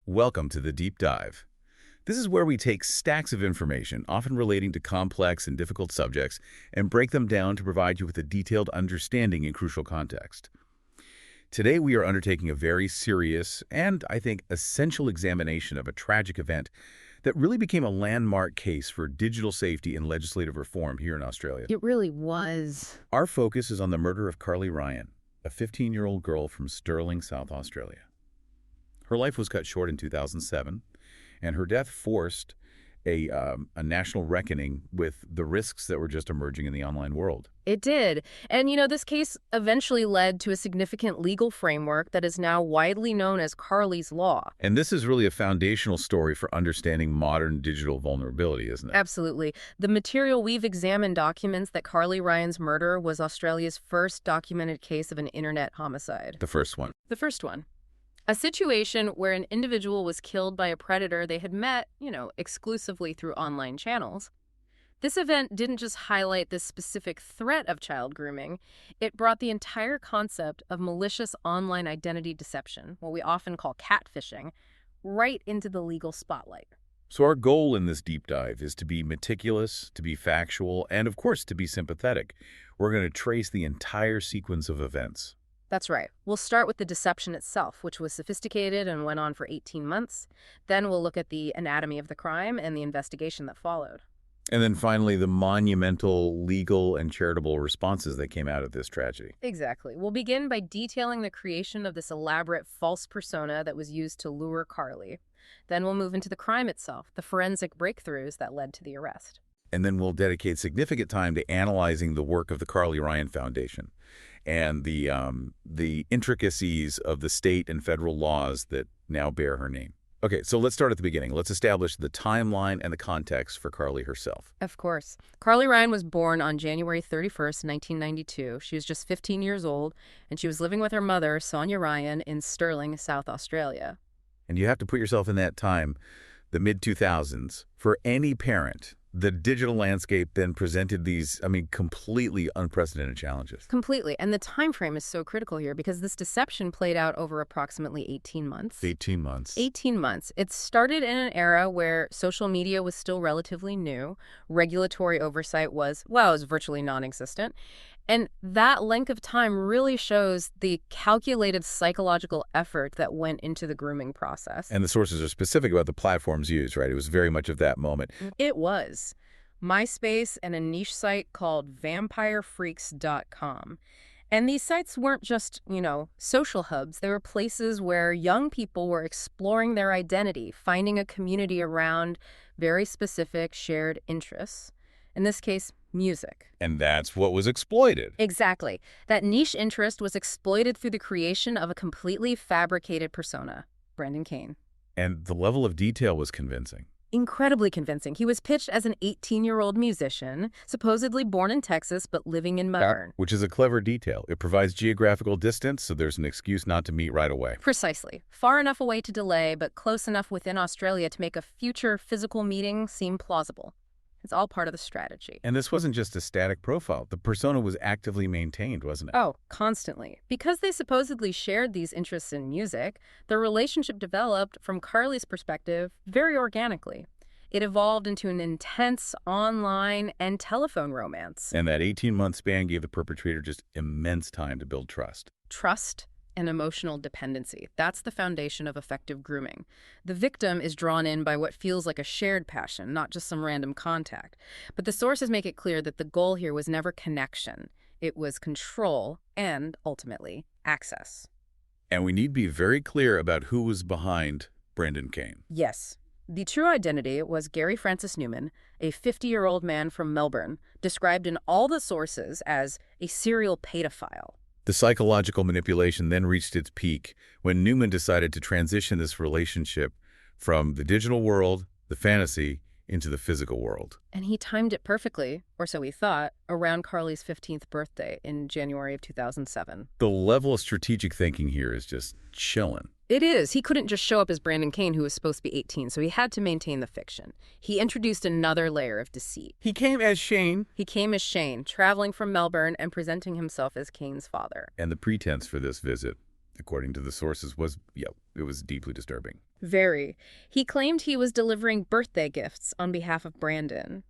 Welcome to the Deep Dive. This is where we take stacks of information, often relating to complex and difficult subjects, and break them down to provide you with a detailed understanding in crucial context. Today we are undertaking a very serious and, I think, essential examination of a tragic event that really became a landmark case for digital safety and legislative reform here in Australia. It really was. Our focus is on the murder of Carly Ryan, a 15-year-old girl from Stirling, South Australia. Her life was cut short in 2007, and her death forced a national reckoning with the risks that were just emerging in the online world. It did. And, this case eventually led to a significant legal framework that is now widely known as Carly's Law. And this is really a foundational story for understanding modern digital vulnerability, isn't it? Absolutely. The material we've examined documents that Carly Ryan's murder was Australia's first documented case of an internet homicide. The first one. The first one. A situation where an individual was killed by a predator they had met, exclusively through online channels. This event didn't just highlight this specific threat of child grooming, it brought the entire concept of malicious online identity deception, what we often call catfishing, right into the legal spotlight. So our goal in this deep dive is to be meticulous, to be factual, and of course to be sympathetic. We're going to trace the entire sequence of events. That's right. We'll start with the deception itself, which was sophisticated and went on for 18 months. Then we'll look at the anatomy of the crime and the investigation that followed. And then finally, the monumental legal and charitable responses that came out of this tragedy. Exactly. We'll begin by detailing the creation of this elaborate false persona that was used to lure Carly. Then we'll move into the crime itself, the forensic breakthroughs that led to the arrest. And then we'll dedicate significant time to analyzing the work of the Carly Ryan Foundation and the intricacies of the state and federal laws that now bear her name. Okay, so let's start at the beginning. Let's establish the timeline and the context for Carly herself. Of course. Carly Ryan was born on January 31st, 1992. She was just 15 years old, and she was living with her mother, Sonia Ryan, in Stirling, South Australia. And you have to put yourself in that time, the mid-2000s. For any parent, the digital landscape then presented these, completely unprecedented challenges. Completely. And the time frame is so critical here because this deception played out over approximately 18 months. 18 months. 18 months. It started in an era where social media was still relatively new. Regulatory oversight was virtually non-existent. And that length of time really shows the calculated psychological effort that went into the grooming process. And the sources are specific about the platforms used, right? It was very much of that moment. It was. MySpace and a niche site called vampirefreaks.com. And these sites weren't just, social hubs. They were places where young people were exploring their identity, finding a community around very specific shared interests. In this case, music. And that's what was exploited. Exactly. That niche interest was exploited through the creation of a completely fabricated persona, Brendan Kane. And the level of detail was convincing. Incredibly convincing. He was pitched as an 18-year-old musician, supposedly born in Texas but living in Melbourne. Which is a clever detail. It provides geographical distance, so there's an excuse not to meet right away. Precisely. Far enough away to delay, but close enough within Australia to make a future physical meeting seem plausible. It's all part of the strategy. And this wasn't just a static profile. The persona was actively maintained, wasn't it? Oh, constantly. Because they supposedly shared these interests in music, the relationship developed, from Carly's perspective, very organically. It evolved into an intense online and telephone romance. And that 18-month span gave the perpetrator just immense time to build trust. Trust and emotional dependency. That's the foundation of effective grooming. The victim is drawn in by what feels like a shared passion, not just some random contact. But the sources make it clear that the goal here was never connection. It was control and, ultimately, access. And we need to be very clear about who was behind Brendan Kane. Yes. The true identity was Gary Francis Newman, a 50-year-old man from Melbourne, described in all the sources as a serial pedophile. The psychological manipulation then reached its peak when Newman decided to transition this relationship from the digital world, the fantasy, into the physical world. And he timed it perfectly, or so he thought, around Carly's 15th birthday in January of 2007. The level of strategic thinking here is just chilling. It is. He couldn't just show up as Brendan Kane, who was supposed to be 18, so he had to maintain the fiction. He introduced another layer of deceit. He came as Shane. He came as Shane, traveling from Melbourne and presenting himself as Kane's father. And the pretense for this visit, according to the sources, was, it was deeply disturbing. Very. He claimed he was delivering birthday gifts on behalf of Brandon.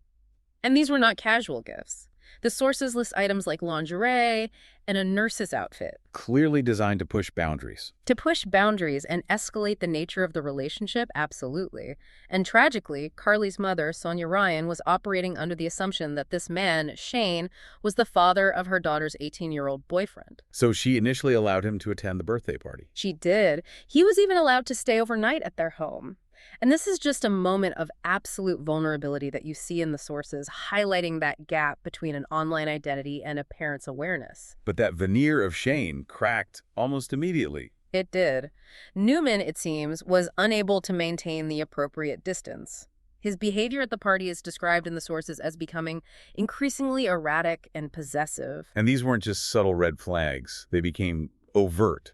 And these were not casual gifts. The sources list items like lingerie and a nurse's outfit. Clearly designed to push boundaries. To push boundaries and escalate the nature of the relationship, absolutely. And tragically, Carly's mother, Sonia Ryan, was operating under the assumption that this man, Shane, was the father of her daughter's 18-year-old boyfriend. So she initially allowed him to attend the birthday party. She did. He was even allowed to stay overnight at their home. And this is just a moment of absolute vulnerability that you see in the sources, highlighting that gap between an online identity and a parent's awareness. But that veneer of Shane cracked almost immediately. It did. Newman, it seems, was unable to maintain the appropriate distance. His behavior at the party is described in the sources as becoming increasingly erratic and possessive. And these weren't just subtle red flags. They became overt,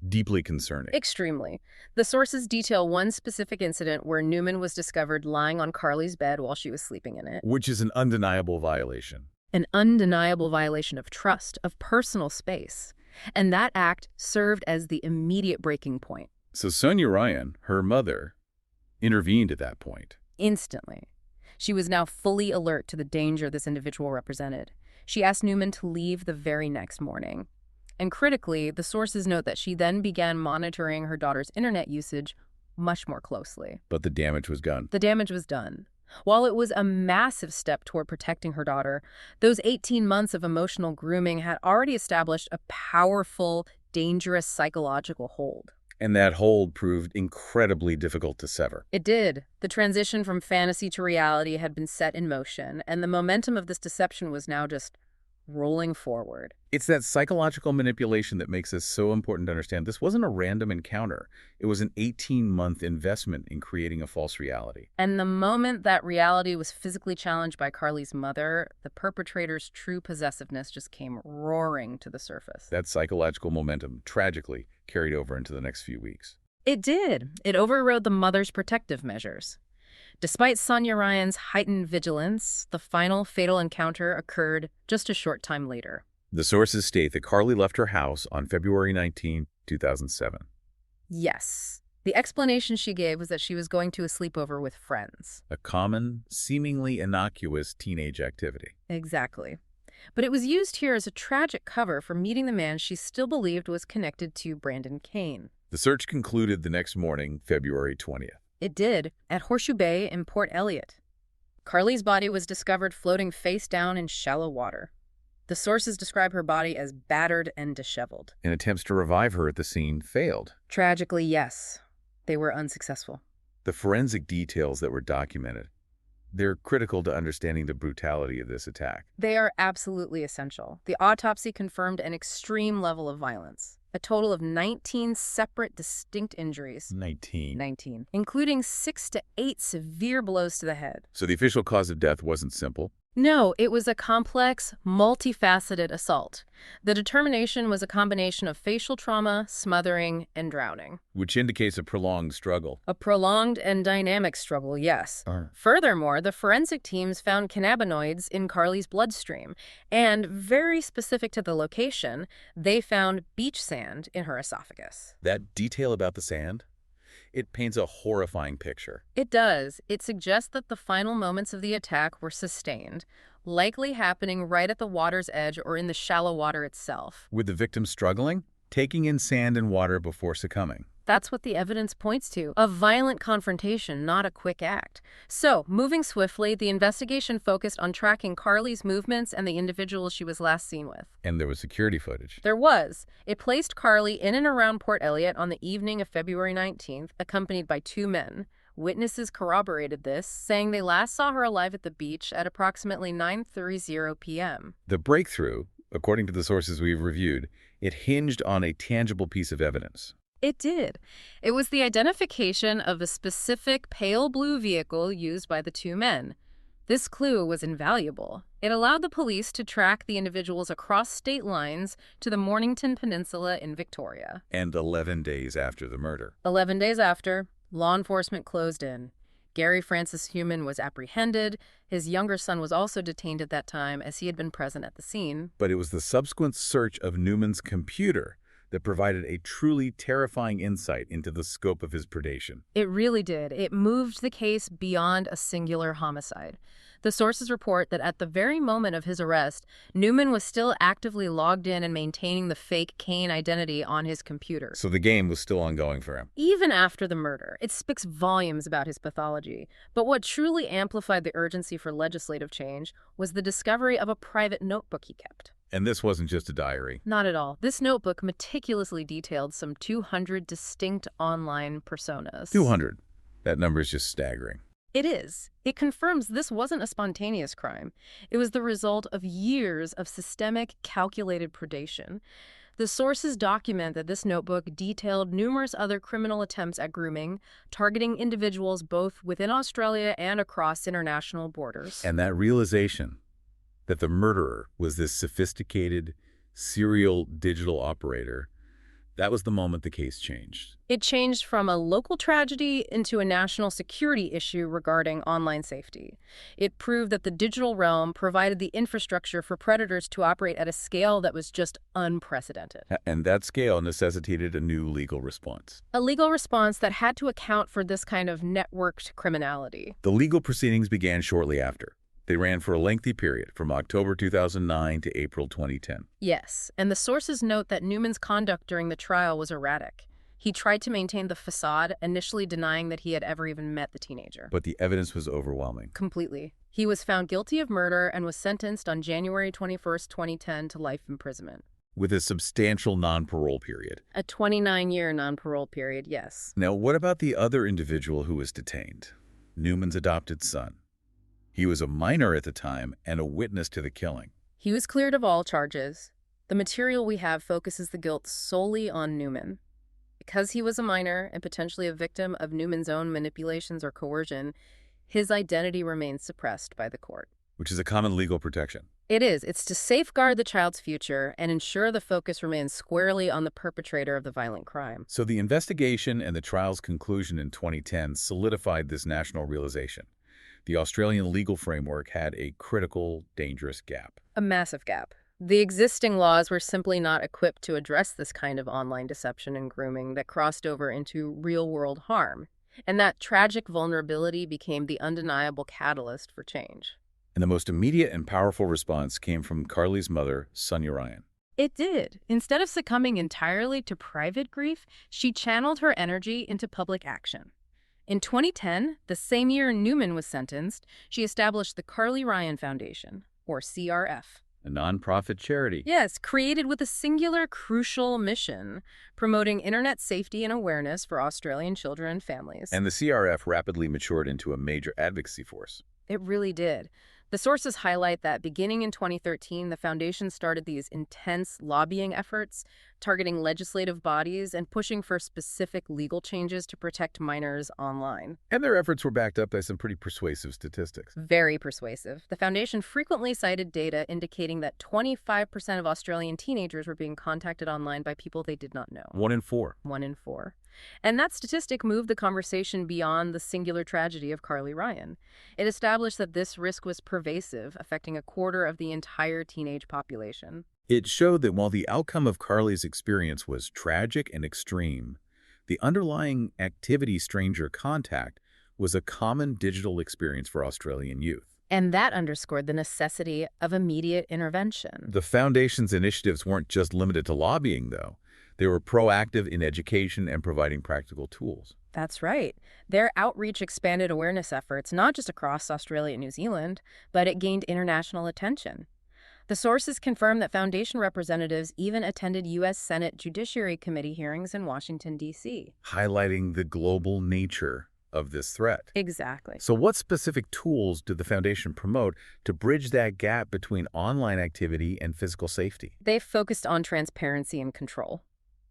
deeply concerning. Extremely. The sources detail one specific incident where Newman was discovered lying on Carly's bed while she was sleeping in it. Which is an undeniable violation. An undeniable violation of trust, of personal space. And that act served as the immediate breaking point. So Sonia Ryan, her mother, intervened at that point. Instantly. She was now fully alert to the danger this individual represented. She asked Newman to leave the very next morning. And critically, the sources note that she then began monitoring her daughter's internet usage much more closely. But the damage was done. The damage was done. While it was a massive step toward protecting her daughter, those 18 months of emotional grooming had already established a powerful, dangerous psychological hold. And that hold proved incredibly difficult to sever. It did. The transition from fantasy to reality had been set in motion, and the momentum of this deception was now just rolling forward. It's that psychological manipulation that makes this so important to understand. This wasn't a random encounter. It was an 18-month investment in creating a false reality. And the moment that reality was physically challenged by Carly's mother, the perpetrator's true possessiveness just came roaring to the surface. That psychological momentum, tragically, carried over into the next few weeks. It did. It overrode the mother's protective measures. Despite Sonia Ryan's heightened vigilance, the final fatal encounter occurred just a short time later. The sources state that Carly left her house on February 19, 2007. Yes. The explanation she gave was that she was going to a sleepover with friends. A common, seemingly innocuous teenage activity. Exactly. But it was used here as a tragic cover for meeting the man she still believed was connected to Brandon Kane. The search concluded the next morning, February 20th. It did, at Horseshoe Bay in Port Elliot. Carly's body was discovered floating face down in shallow water. The sources describe her body as battered and disheveled. And attempts to revive her at the scene failed. Tragically, yes. They were unsuccessful. The forensic details that were documented, they're critical to understanding the brutality of this attack. They are absolutely essential. The autopsy confirmed an extreme level of violence. A total of 19 separate, distinct injuries. 19. Including 6 to 8 severe blows to the head. So the official cause of death wasn't simple. No, it was a complex, multifaceted assault. The determination was a combination of facial trauma, smothering, and drowning. Which indicates a prolonged struggle. A prolonged and dynamic struggle, yes. Uh. Furthermore, the forensic teams found cannabinoids in Carly's bloodstream, and very specific to the location, they found beach sand in her esophagus. That detail about the sand? It paints a horrifying picture. It does. It suggests that the final moments of the attack were sustained, likely happening right at the water's edge or in the shallow water itself. With the victim struggling, taking in sand and water before succumbing. That's what the evidence points to. A violent confrontation, not a quick act. So, moving swiftly, the investigation focused on tracking Carly's movements and the individuals she was last seen with. And there was security footage. There was. It placed Carly in and around Port Elliot on the evening of February 19th, accompanied by 2 men. Witnesses corroborated this, saying they last saw her alive at the beach at approximately 9:30 p.m. The breakthrough, according to the sources we've reviewed, it hinged on a tangible piece of evidence. It did. It was the identification of a specific pale blue vehicle used by the 2 men. This clue was invaluable. It allowed the police to track the individuals across state lines to the Mornington Peninsula in Victoria. And 11 days after the murder. 11 days after, law enforcement closed in. Gary Francis Heumann was apprehended. His younger son was also detained at that time as he had been present at the scene. But it was the subsequent search of Newman's computer that provided a truly terrifying insight into the scope of his predation. It really did. It moved the case beyond a singular homicide. The sources report that at the very moment of his arrest, Newman was still actively logged in and maintaining the fake Kane identity on his computer. So the game was still ongoing for him. Even after the murder, it speaks volumes about his pathology. But what truly amplified the urgency for legislative change was the discovery of a private notebook he kept. And this wasn't just a diary. Not at all. This notebook meticulously detailed some 200 distinct online personas. 200. That number is just staggering. It is. It confirms this wasn't a spontaneous crime. It was the result of years of systemic, calculated predation. The sources document that this notebook detailed numerous other criminal attempts at grooming, targeting individuals both within Australia and across international borders. And that realization that the murderer was this sophisticated, serial digital operator, that was the moment the case changed. It changed from a local tragedy into a national security issue regarding online safety. It proved that the digital realm provided the infrastructure for predators to operate at a scale that was just unprecedented. And that scale necessitated a new legal response. A legal response that had to account for this kind of networked criminality. The legal proceedings began shortly after. They ran for a lengthy period, from October 2009 to April 2010. Yes, and the sources note that Newman's conduct during the trial was erratic. He tried to maintain the facade, initially denying that he had ever even met the teenager. But the evidence was overwhelming. Completely. He was found guilty of murder and was sentenced on January 21st, 2010 to life imprisonment. With a substantial non-parole period. A 29-year non-parole period, yes. Now, what about the other individual who was detained? Newman's adopted son. He was a minor at the time and a witness to the killing. He was cleared of all charges. The material we have focuses the guilt solely on Newman. Because he was a minor and potentially a victim of Newman's own manipulations or coercion, his identity remains suppressed by the court. Which is a common legal protection. It is. It's to safeguard the child's future and ensure the focus remains squarely on the perpetrator of the violent crime. So the investigation and the trial's conclusion in 2010 solidified this national realization. The Australian legal framework had a critical, dangerous gap. A massive gap. The existing laws were simply not equipped to address this kind of online deception and grooming that crossed over into real-world harm. And that tragic vulnerability became the undeniable catalyst for change. And the most immediate and powerful response came from Carly's mother, Sonia Ryan. It did. Instead of succumbing entirely to private grief, she channeled her energy into public action. In 2010, the same year Newman was sentenced, she established the Carly Ryan Foundation, or CRF. A nonprofit charity. Yes, created with a singular, crucial mission, promoting internet safety and awareness for Australian children and families. And the CRF rapidly matured into a major advocacy force. It really did. The sources highlight that beginning in 2013, the foundation started these intense lobbying efforts, targeting legislative bodies and pushing for specific legal changes to protect minors online. And their efforts were backed up by some pretty persuasive statistics. Very persuasive. The foundation frequently cited data indicating that 25% of Australian teenagers were being contacted online by people they did not know. 1 in 4. 1 in 4. And that statistic moved the conversation beyond the singular tragedy of Carly Ryan. It established that this risk was pervasive, affecting a quarter of the entire teenage population. It showed that while the outcome of Carly's experience was tragic and extreme, the underlying activity stranger contact was a common digital experience for Australian youth. And that underscored the necessity of immediate intervention. The Foundation's initiatives weren't just limited to lobbying, though. They were proactive in education and providing practical tools. That's right. Their outreach expanded awareness efforts not just across Australia and New Zealand, but it gained international attention. The sources confirm that Foundation representatives even attended U.S. Senate Judiciary Committee hearings in Washington, D.C., highlighting the global nature of this threat. Exactly. So what specific tools did the Foundation promote to bridge that gap between online activity and physical safety? They focused on transparency and control.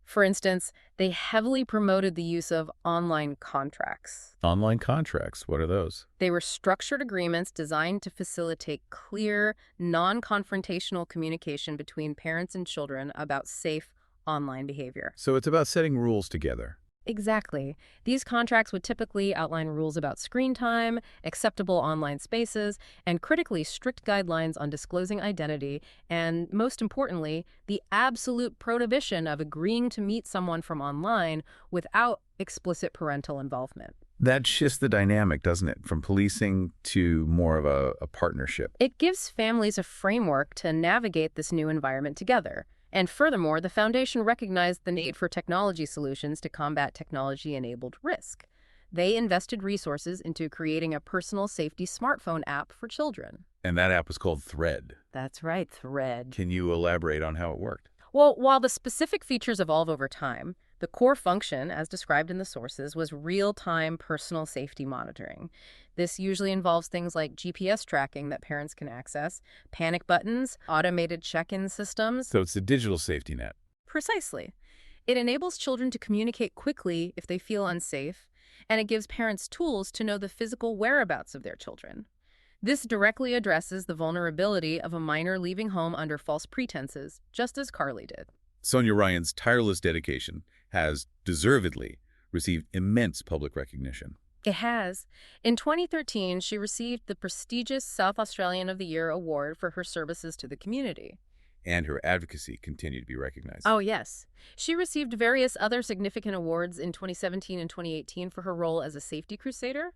For instance, they heavily promoted the use of online contracts. Online contracts, what are those? They were structured agreements designed to facilitate clear, non-confrontational communication between parents and children about safe online behavior. So it's about setting rules together. Exactly. These contracts would typically outline rules about screen time, acceptable online spaces, and critically strict guidelines on disclosing identity, and most importantly, the absolute prohibition of agreeing to meet someone from online without explicit parental involvement. That shifts the dynamic, doesn't it? From policing to more of a partnership. It gives families a framework to navigate this new environment together. And furthermore, the Foundation recognized the need for technology solutions to combat technology-enabled risk. They invested resources into creating a personal safety smartphone app for children. And that app was called Thread. That's right, Thread. Can you elaborate on how it worked? Well, while the specific features evolve over time, the core function, as described in the sources, was real-time personal safety monitoring. This usually involves things like GPS tracking that parents can access, panic buttons, automated check-in systems. So it's a digital safety net. Precisely. It enables children to communicate quickly if they feel unsafe, and it gives parents tools to know the physical whereabouts of their children. This directly addresses the vulnerability of a minor leaving home under false pretenses, just as Carly did. Sonia Ryan's tireless dedication has, deservedly, received immense public recognition. It has. In 2013, she received the prestigious South Australian of the Year award for her services to the community. And her advocacy continued to be recognized. Oh, yes. She received various other significant awards in 2017 and 2018 for her role as a safety crusader.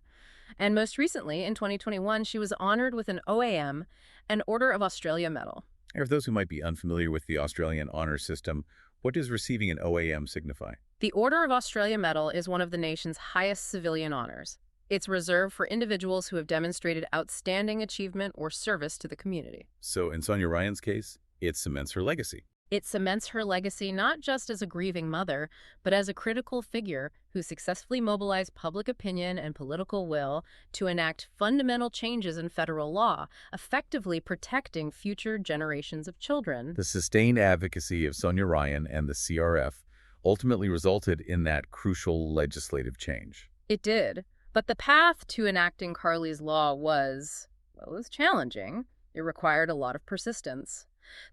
And most recently, in 2021, she was honored with an OAM, an Order of Australia Medal. And for those who might be unfamiliar with the Australian honor system, what does receiving an OAM signify? The Order of Australia Medal is one of the nation's highest civilian honors. It's reserved for individuals who have demonstrated outstanding achievement or service to the community. So in Sonia Ryan's case, it cements her legacy. It cements her legacy not just as a grieving mother, but as a critical figure who successfully mobilized public opinion and political will to enact fundamental changes in federal law, effectively protecting future generations of children. The sustained advocacy of Sonia Ryan and the CRF ultimately resulted in that crucial legislative change. It did. But the path to enacting Carly's law was, well, it was challenging. It required a lot of persistence.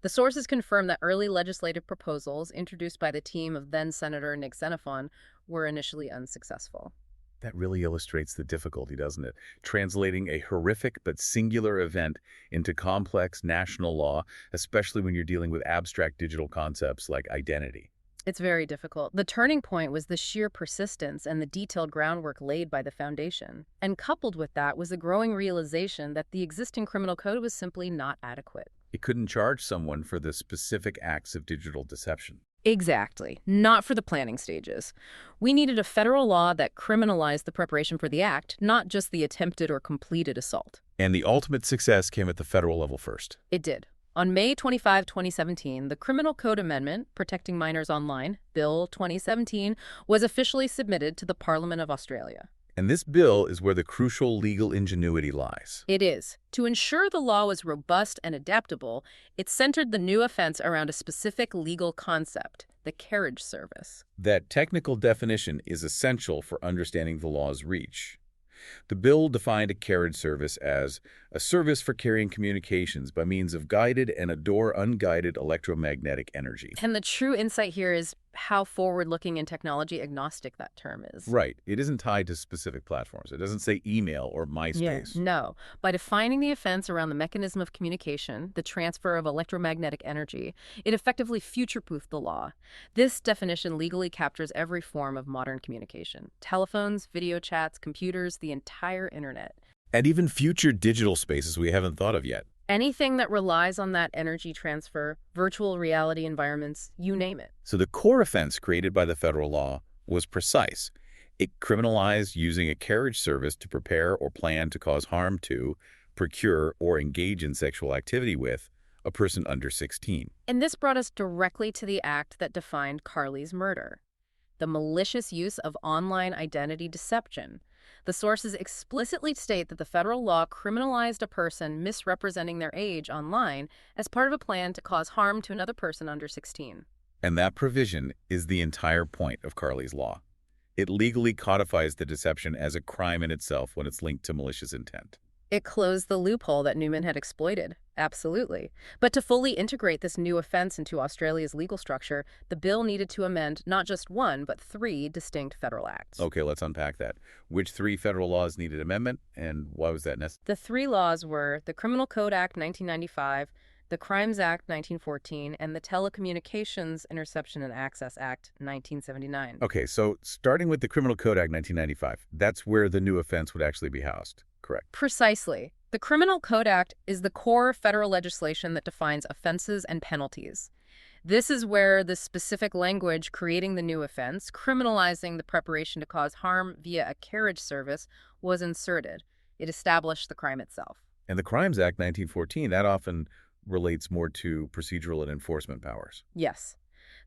The sources confirm that early legislative proposals introduced by the team of then-Senator Nick Xenophon were initially unsuccessful. That really illustrates the difficulty, doesn't it? Translating a horrific but singular event into complex national law, especially when you're dealing with abstract digital concepts like identity. It's very difficult. The turning point was the sheer persistence and the detailed groundwork laid by the Foundation. And coupled with that was the growing realization that the existing criminal code was simply not adequate. It couldn't charge someone for the specific acts of digital deception. Exactly. Not for the planning stages. We needed a federal law that criminalized the preparation for the act, not just the attempted or completed assault. And the ultimate success came at the federal level first. It did. On May 25, 2017, the Criminal Code Amendment, Protecting Minors Online, Bill 2017, was officially submitted to the Parliament of Australia. And this bill is where the crucial legal ingenuity lies. It is. To ensure the law was robust and adaptable, it centered the new offense around a specific legal concept, the carriage service. That technical definition is essential for understanding the law's reach. The bill defined a carriage service as a service for carrying communications by means of guided and or unguided electromagnetic energy. And the true insight here is how forward-looking and technology agnostic that term is. Right. It isn't tied to specific platforms. It doesn't say email or MySpace. Yeah, no. By defining the offense around the mechanism of communication, the transfer of electromagnetic energy, it effectively future-proofed the law. This definition legally captures every form of modern communication: telephones, video chats, computers, the entire internet. And even future digital spaces we haven't thought of yet. Anything that relies on that energy transfer, virtual reality environments, you name it. So the core offense created by the federal law was precise. It criminalized using a carriage service to prepare or plan to cause harm to, procure, or engage in sexual activity with a person under 16. And this brought us directly to the act that defined Carly's murder: the malicious use of online identity deception. The sources explicitly state that the federal law criminalized a person misrepresenting their age online as part of a plan to cause harm to another person under 16. And that provision is the entire point of Carly's law. It legally codifies the deception as a crime in itself when it's linked to malicious intent. It closed the loophole that Newman had exploited. Absolutely. But to fully integrate this new offense into Australia's legal structure, the bill needed to amend not just one, but three distinct federal acts. Okay, let's unpack that. Which three federal laws needed amendment, and why was that necessary? The three laws were the Criminal Code Act 1995, the Crimes Act 1914, and the Telecommunications Interception and Access Act 1979. Okay, so starting with the Criminal Code Act 1995, that's where the new offense would actually be housed, correct? Precisely. The Criminal Code Act is the core federal legislation that defines offenses and penalties. This is where the specific language creating the new offense, criminalizing the preparation to cause harm via a carriage service, was inserted. It established the crime itself. And the Crimes Act 1914, that often relates more to procedural and enforcement powers. Yes.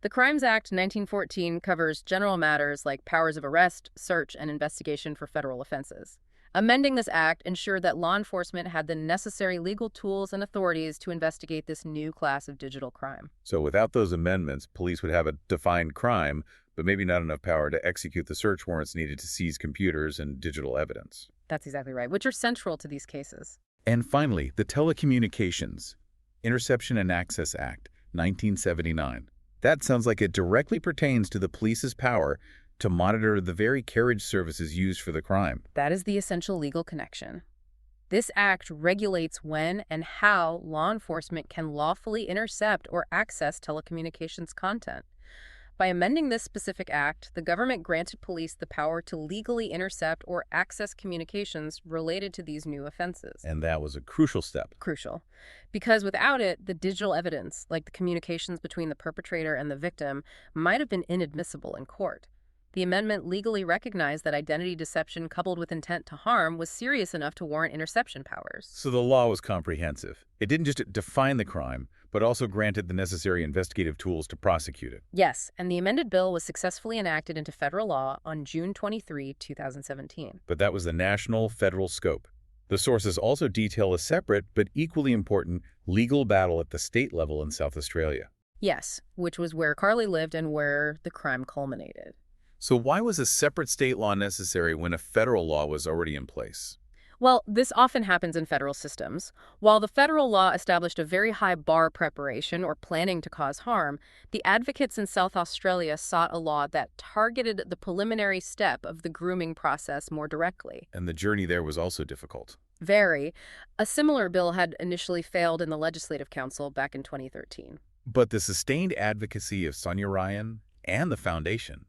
The Crimes Act 1914 covers general matters like powers of arrest, search, and investigation for federal offenses. Amending this act ensured that law enforcement had the necessary legal tools and authorities to investigate this new class of digital crime. So without those amendments, police would have a defined crime, but maybe not enough power to execute the search warrants needed to seize computers and digital evidence. That's exactly right, which are central to these cases. And finally, the Telecommunications Interception and Access Act, 1979. That sounds like it directly pertains to the police's power to monitor the very carriage services used for the crime. That is the essential legal connection. This act regulates when and how law enforcement can lawfully intercept or access telecommunications content. By amending this specific act, the government granted police the power to legally intercept or access communications related to these new offenses. And that was a crucial step. Crucial. Because without it, the digital evidence, like the communications between the perpetrator and the victim, might have been inadmissible in court. The amendment legally recognized that identity deception coupled with intent to harm was serious enough to warrant interception powers. So the law was comprehensive. It didn't just define the crime, but also granted the necessary investigative tools to prosecute it. Yes, and the amended bill was successfully enacted into federal law on June 23, 2017. But that was the national federal scope. The sources also detail a separate but equally important legal battle at the state level in South Australia. Yes, which was where Carly lived and where the crime culminated. So why was a separate state law necessary when a federal law was already in place? Well, this often happens in federal systems. While the federal law established a very high bar preparation or planning to cause harm, the advocates in South Australia sought a law that targeted the preliminary step of the grooming process more directly. And the journey there was also difficult. Very. A similar bill had initially failed in the Legislative Council back in 2013. But the sustained advocacy of Sonia Ryan and the Foundation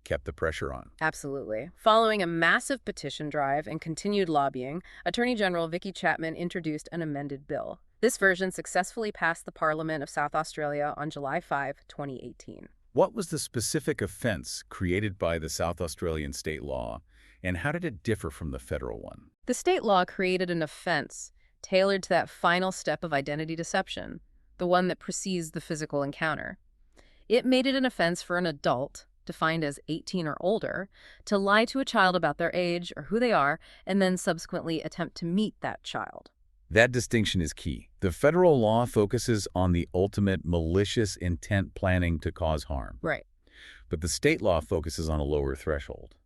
kept the pressure on. Absolutely. Following a massive petition drive and continued lobbying, Attorney General Vicky Chapman introduced an amended bill. This version successfully passed the Parliament of South Australia on July 5, 2018. What was the specific offense created by the South Australian state law, and how did it differ from the federal one? The state law created an offense tailored to that final step of identity deception, the one that precedes the physical encounter. It made it an offense for an adult, defined as 18 or older, to lie to a child about their age or who they are, and then subsequently attempt to meet that child. That distinction is key. The federal law focuses on the ultimate malicious intent planning to cause harm. Right. But the state law focuses on a lower threshold.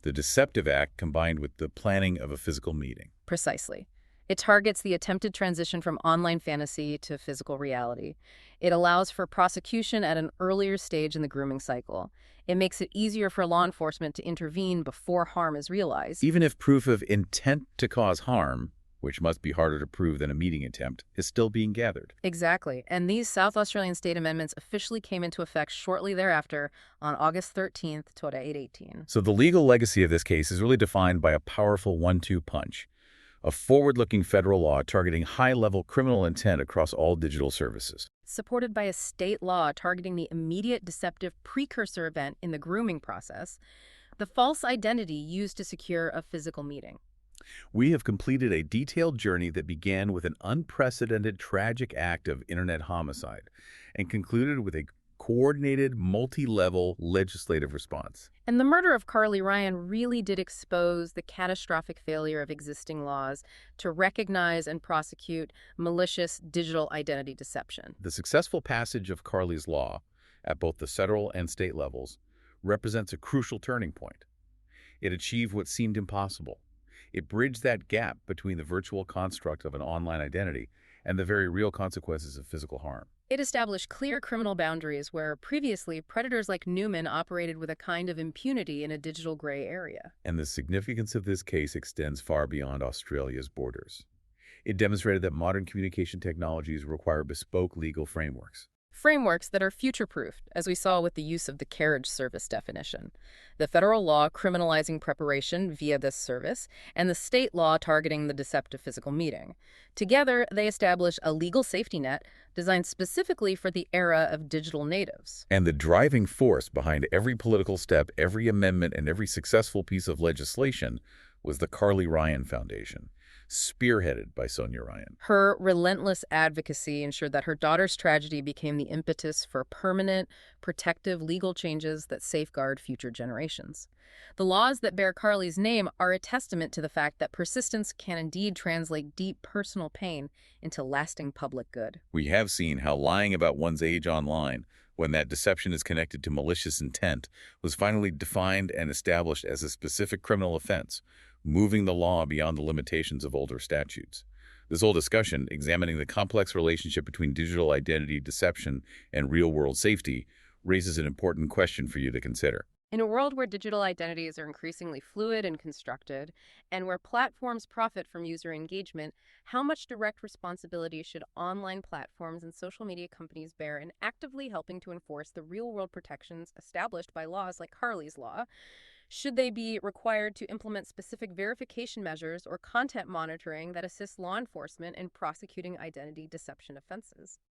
The Deceptive Act combined with the planning of a physical meeting. Precisely. It targets the attempted transition from online fantasy to physical reality. It allows for prosecution at an earlier stage in the grooming cycle. It makes it easier for law enforcement to intervene before harm is realized. Even if proof of intent to cause harm, which must be harder to prove than a meeting attempt, is still being gathered. Exactly. And these South Australian state amendments officially came into effect shortly thereafter on August 13th, 2018. So the legal legacy of this case is really defined by a powerful 1-2 punch. A forward-looking federal law targeting high-level criminal intent across all digital services. Supported by a state law targeting the immediate deceptive precursor event in the grooming process, the false identity used to secure a physical meeting. We have completed a detailed journey that began with an unprecedented tragic act of internet homicide and concluded with a coordinated, multi-level legislative response. And the murder of Carly Ryan really did expose the catastrophic failure of existing laws to recognize and prosecute malicious digital identity deception. The successful passage of Carly's law at both the federal and state levels represents a crucial turning point. It achieved what seemed impossible. It bridged that gap between the virtual construct of an online identity and the very real consequences of physical harm. It established clear criminal boundaries where previously predators like Newman operated with a kind of impunity in a digital gray area. And the significance of this case extends far beyond Australia's borders. It demonstrated that modern communication technologies require bespoke legal frameworks. Frameworks that are future-proofed, as we saw with the use of the carriage service definition, the federal law criminalizing preparation via this service, and the state law targeting the deceptive physical meeting. Together, they establish a legal safety net designed specifically for the era of digital natives. And the driving force behind every political step, every amendment, and every successful piece of legislation was the Carly Ryan Foundation, spearheaded by Sonia Ryan. Her relentless advocacy ensured that her daughter's tragedy became the impetus for permanent, protective legal changes that safeguard future generations. The laws that bear Carly's name are a testament to the fact that persistence can indeed translate deep personal pain into lasting public good. We have seen how lying about one's age online, when that deception is connected to malicious intent, was finally defined and established as a specific criminal offense, moving the law beyond the limitations of older statutes. This whole discussion, examining the complex relationship between digital identity deception and real-world safety, raises an important question for you to consider. In a world where digital identities are increasingly fluid and constructed, and where platforms profit from user engagement, how much direct responsibility should online platforms and social media companies bear in actively helping to enforce the real-world protections established by laws like Carly's Law? Should they be required to implement specific verification measures or content monitoring that assist law enforcement in prosecuting identity deception offenses?